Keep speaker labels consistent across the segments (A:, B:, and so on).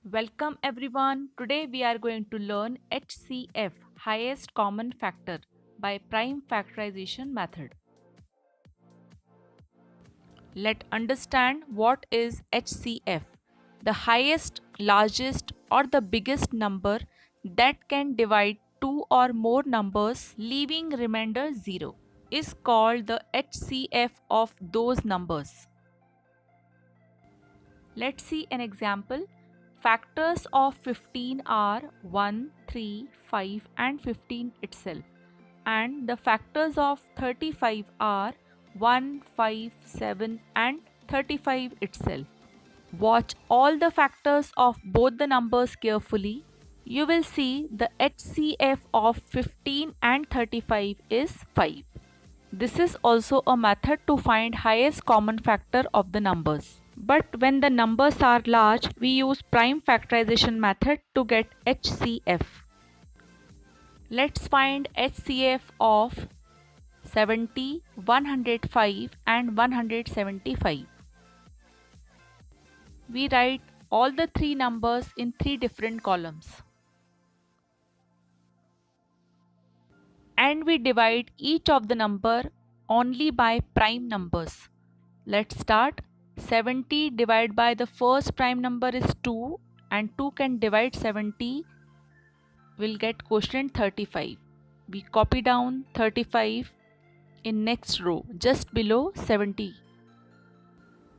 A: Welcome everyone. Today we are going to learn HCF, highest common factor, by prime factorization method. Let's understand what is HCF. The highest, largest or the biggest number that can divide two or more numbers leaving remainder 0 is called the HCF of those numbers. Let's see an example. Factors of 15 are 1, 3, 5 and 15 itself. And the factors of 35 are 1, 5, 7 and 35 itself. Watch all the factors of both the numbers carefully. You will see the HCF of 15 and 35 is 5. This is also a method to find highest common factor of the numbers. But when the numbers are large, we use prime factorization method to get HCF. Let's find HCF of 70, 105 and 175. We write all the three numbers in three different columns. And we divide each of the number only by prime numbers. Let's start. 70 divided by the first prime number is 2 and 2 can divide 70, will get quotient 35. We copy down 35 in next row just below 70.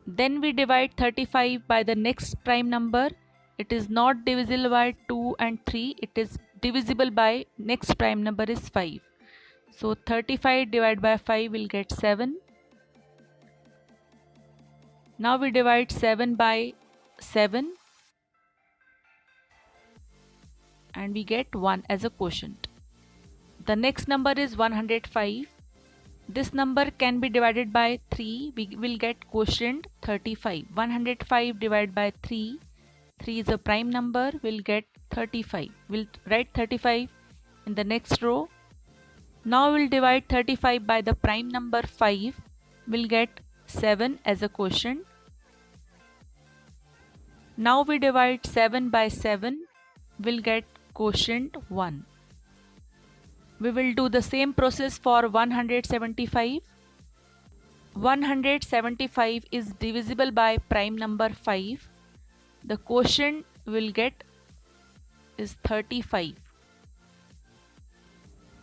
A: Then we divide 35 by the next prime number. It is not divisible by 2 and 3. It is divisible by next prime number is 5. So 35 divided by 5 will get 7. Now we divide 7 by 7 and we get 1 as a quotient. The next number is 105. This number can be divided by 3. We will get quotient 35. 105 divided by 3. 3 is a prime number. We'll get 35. We'll write 35 in the next row. Now we'll divide 35 by the prime number 5. We'll get 7 as a quotient. Now we divide 7 by 7. We'll get quotient 1. We will do the same process for 175. 175 is divisible by prime number 5. The quotient we'll get is 35.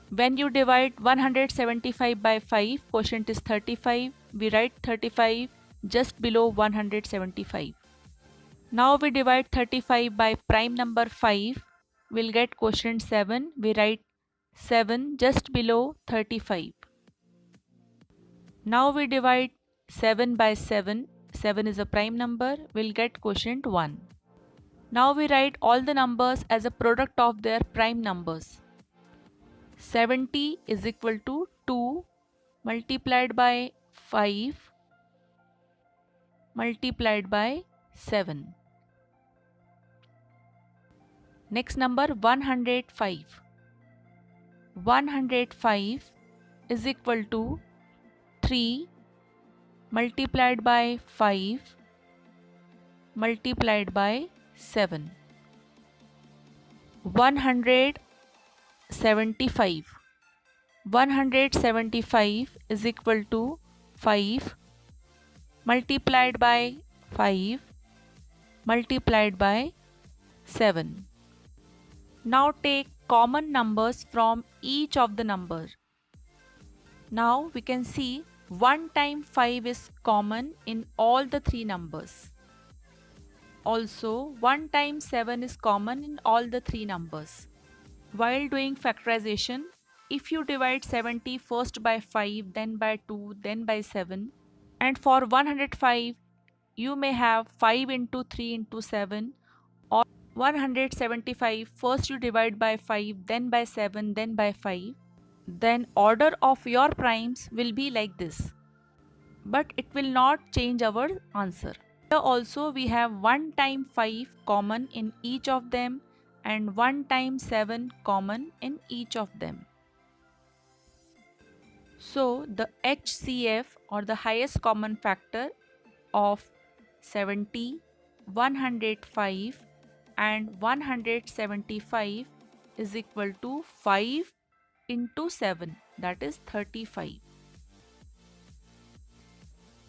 A: When you divide 175 by 5, quotient is 35. We write 35 just below 175. Now we divide 35 by prime number 5. We'll get quotient 7. We write 7 just below 35. Now we divide 7 by 7. 7 is a prime number. We'll get quotient 1. Now we write all the numbers as a product of their prime numbers. 70 is equal to 2 multiplied by 5 multiplied by 7. Next number 105. 105 is equal to 3 multiplied by 5 multiplied by 7. 175. 175 is equal to 5 multiplied by 5 multiplied by 7. Now take common numbers from each of the numbers. Now we can see 1 times 5 is common in all the three numbers. Also 1 times 7 is common in all the three numbers. While doing factorization, if you divide 70 first by 5, then by 2, then by 7, and for 105 you may have 5 into 3 into 7, or 175 first you divide by 5, then by 7, then by 5, then order of your primes will be like this. But it will not change our answer. Here also we have 1 times 5 common in each of them and 1 times 7 common in each of them. So the HCF, or the highest common factor, of 70, 105 and 175 is equal to 5 into 7, that is 35.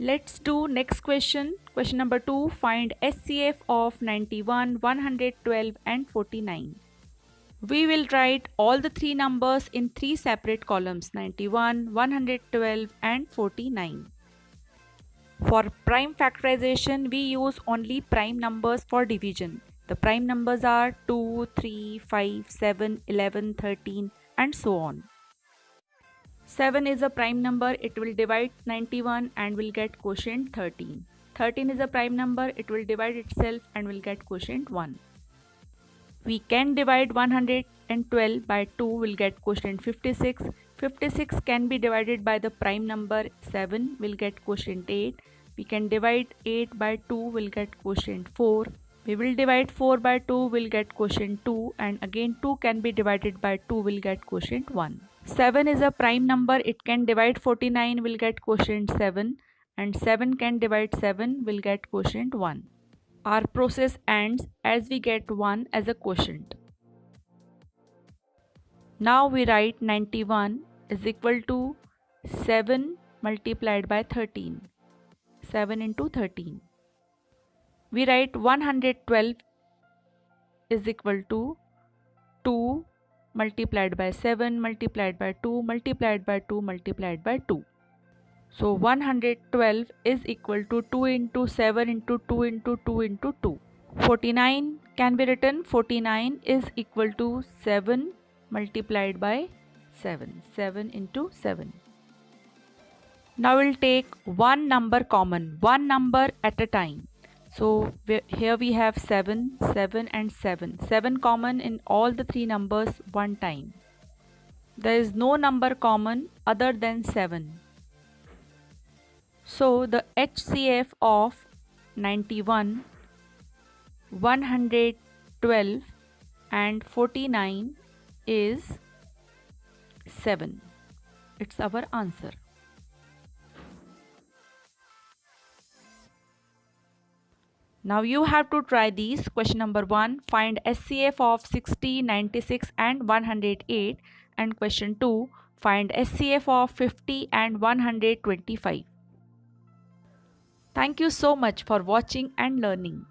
A: Let's do next question. Question number 2. Find SCF of 91, 112 and 49. We will write all the three numbers in three separate columns: 91, 112 and 49. For prime factorization, we use only prime numbers for division. The prime numbers are 2, 3, 5, 7, 11, 13 and so on. 7 is a prime number, it will divide 91 and will get quotient 13. 13 is a prime number, it will divide itself and will get quotient 1. We can divide 112 by 2, will get quotient 56. 56 can be divided by the prime number 7, will get quotient 8. We can divide 8 by 2, will get quotient 4. We will divide 4 by 2, will get quotient 2, and again 2 can be divided by 2, will get quotient 1. 7 is a prime number, it can divide 49, will get quotient 7, and 7 can divide 7, will get quotient 1. Our process ends as we get 1 as a quotient. Now we write 91 is equal to 7 multiplied by 13. 7 into 13. We write 112 is equal to 2 multiplied by 7 multiplied by 2 multiplied by 2 multiplied by 2. So 112 is equal to 2 into 7 into 2 into 2 into 2. 49 can be written, 49 is equal to 7 multiplied by 7. 7 into 7. Now we'll take one number common, one number at a time. So here we have 7, 7 and 7. 7 common in all the three numbers one time. There is no number common other than 7. So the HCF of 91, 112 and 49 is 7. It's our answer. Now you have to try these. Question number 1, find SCF of 60, 96 and 108, and question 2, find SCF of 50 and 125. Thank you so much for watching and learning.